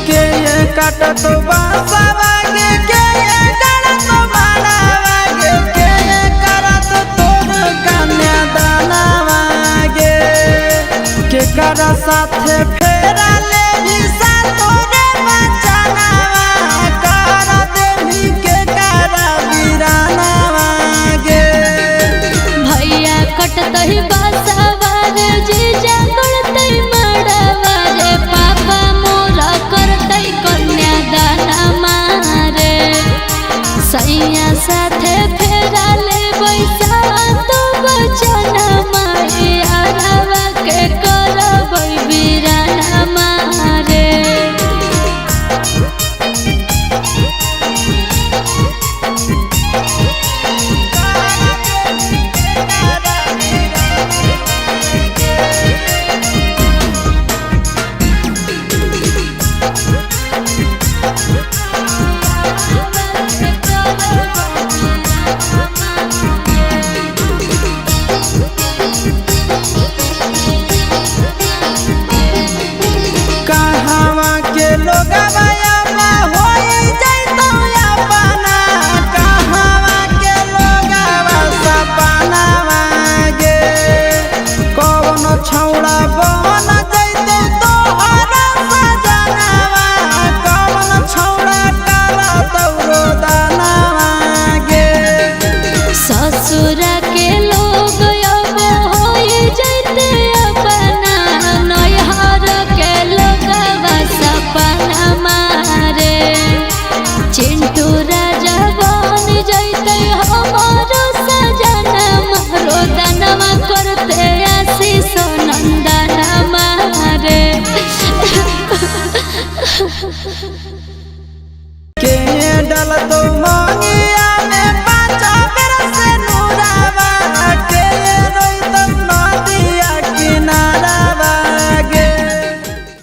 के ये काटत बांसवागे के ये करत मारावागे के ये करत तोर कन्यादानवागे के कर साथे फेरा ले भी सा तोरे बचनावा कर देवी के कर वीरानवागे भैया कटतहि बांसवागे जीजा गड़तहि मड़वागे पापा मोरा करतहि कन्यादान मारे सैया साथे फेरा ले बैसा तो बचन माई आरवा के करबै वीरान मारे छौड़ा बन जैते तोहर सजनवा कौन छौड़ा काला दौरो दानवागे ससुरा के लोग अब होई जैते अपना नैहर के लोग सपना मारे चिंटू राजा बन जैते हमर सजनम रोदनमा करते आशीष नंदन मारे